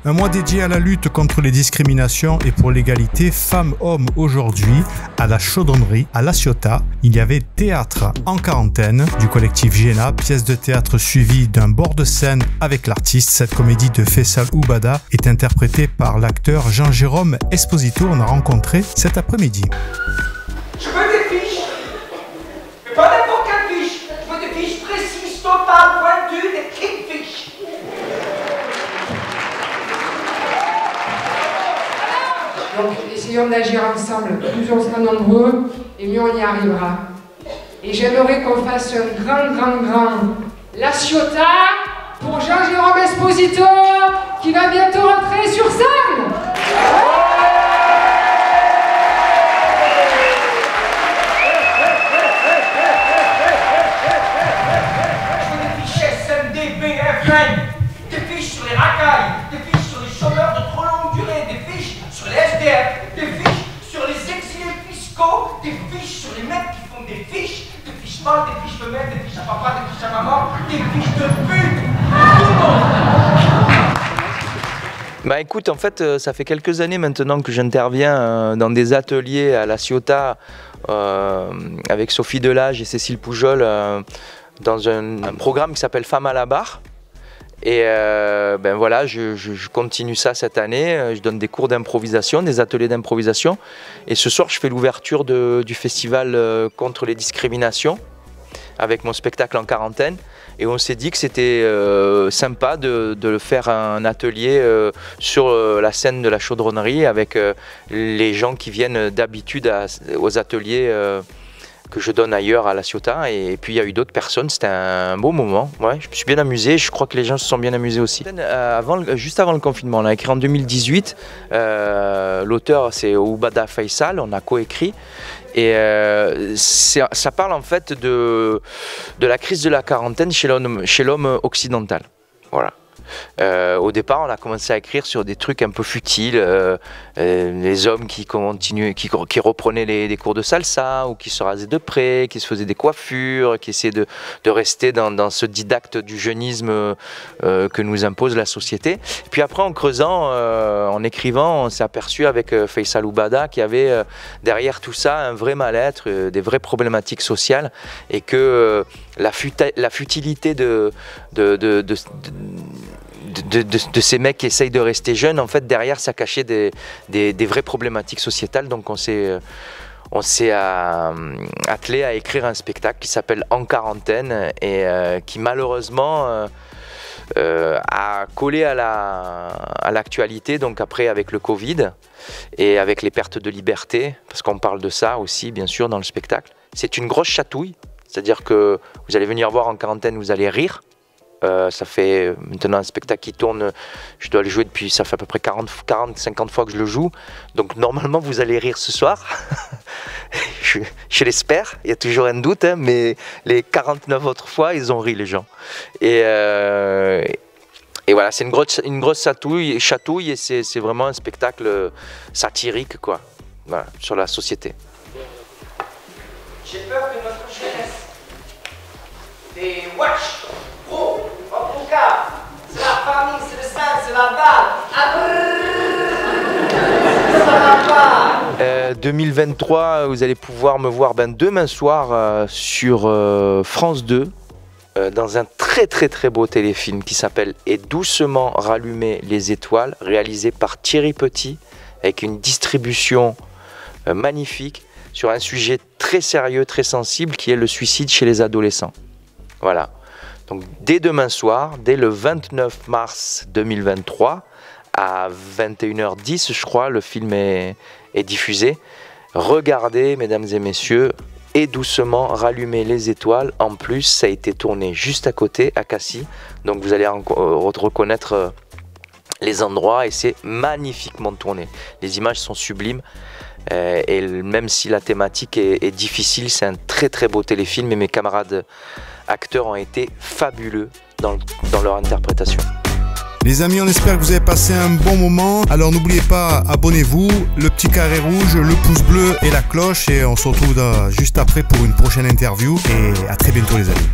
Un mois dédié à la lutte contre les discriminations et pour l'égalité femmes-hommes aujourd'hui. À la Chaudronnerie, à La Ciotat, il y avait Théâtre en quarantaine du collectif Géna, pièce de théâtre suivie d'un bord de scène avec l'artiste. Cette comédie de Faisal Oubada est interprétée par l'acteur Jean-Jérôme Esposito. On a rencontré cet après-midi. Je veux des fiches, mais pas n'importe quelle fiche. Je veux des fiches précises, totales, pointues, des kingfish. Donc, essayons d'agir ensemble. Plus on sera nombreux, et mieux on y arrivera. Et j'aimerais qu'on fasse un grand La Ciotat pour Jean-Jérôme Esposito, qui va bientôt rentrer sur scène. Des fiches sur les racailles, des fiches sur les chômeurs de trop longue durée, des fiches sur les SDF, des fiches sur les exilés fiscaux, des fiches sur les mecs qui font des fiches mâles, des fiches femelles, des fiches à papa, des fiches à maman, des fiches de pute. Bah écoute, en fait, ça fait quelques années maintenant que j'interviens dans des ateliers à La Ciotat avec Sophie Delage et Cécile Poujol dans un programme qui s'appelle Femmes à la barre. Et ben voilà, je continue ça cette année, je donne des cours d'improvisation, des ateliers d'improvisation. Et ce soir, je fais l'ouverture du festival contre les discriminations avec mon spectacle en quarantaine. Et on s'est dit que c'était sympa de faire un atelier sur la scène de la Chaudronnerie avec les gens qui viennent d'habitude aux ateliers que je donne ailleurs à La Ciotat, et puis il y a eu d'autres personnes, c'était un beau moment, ouais, je me suis bien amusé, je crois que les gens se sont bien amusés aussi. Juste avant le confinement, on l'a écrit en 2018, l'auteur c'est Oubada Faisal, on a coécrit, et ça parle en fait de la crise de la quarantaine chez l'homme occidental, voilà. Au départ, on a commencé à écrire sur des trucs un peu futiles, les hommes qui reprenaient les cours de salsa, ou qui se rasaient de près, qui se faisaient des coiffures, qui essayaient de rester dans ce didacte du jeunisme que nous impose la société. Puis après, en creusant, en écrivant, on s'est aperçu avec Faisal Oubada qu'il y avait derrière tout ça un vrai mal-être, des vraies problématiques sociales, et que la futilité de ces mecs qui essayent de rester jeunes, en fait derrière ça cachait des vraies problématiques sociétales. Donc on s'est attelé à écrire un spectacle qui s'appelle En quarantaine, et qui malheureusement a collé à l'actualité, donc après avec le Covid et avec les pertes de liberté, parce qu'on parle de ça aussi bien sûr dans le spectacle. C'est une grosse chatouille, c'est-à-dire que vous allez venir voir En quarantaine, vous allez rire. Ça fait maintenant un spectacle qui tourne, je dois le jouer depuis, ça fait à peu près 40-50 fois que je le joue. Donc normalement vous allez rire ce soir, je l'espère, il y a toujours un doute, hein, mais les 49 autres fois ils ont ri les gens. Et voilà, c'est une grosse chatouille, et c'est vraiment un spectacle satirique quoi, voilà, sur la société. J'ai peur que notre jeunesse, des watch, pro, c'est la famille, c'est le sein, c'est la balle. Ça va pas. 2023, vous allez pouvoir me voir demain soir sur France 2 dans un très beau téléfilm qui s'appelle Et doucement rallumer les étoiles, réalisé par Thierry Petit, avec une distribution magnifique sur un sujet très sérieux, très sensible, qui est le suicide chez les adolescents. Voilà. Donc dès demain soir, dès le 29 mars 2023, à 21h10, je crois, le film est diffusé. Regardez, mesdames et messieurs, Et doucement rallumer les étoiles. En plus, ça a été tourné juste à côté, à Cassis. Donc vous allez reconnaître les endroits, et c'est magnifiquement tourné. Les images sont sublimes. Et même si la thématique est difficile, c'est un très beau téléfilm, et mes camarades acteurs ont été fabuleux dans leur interprétation. Les amis, on espère que vous avez passé un bon moment. Alors n'oubliez pas, abonnez-vous, le petit carré rouge, le pouce bleu et la cloche, et on se retrouve juste après pour une prochaine interview, et à très bientôt les amis.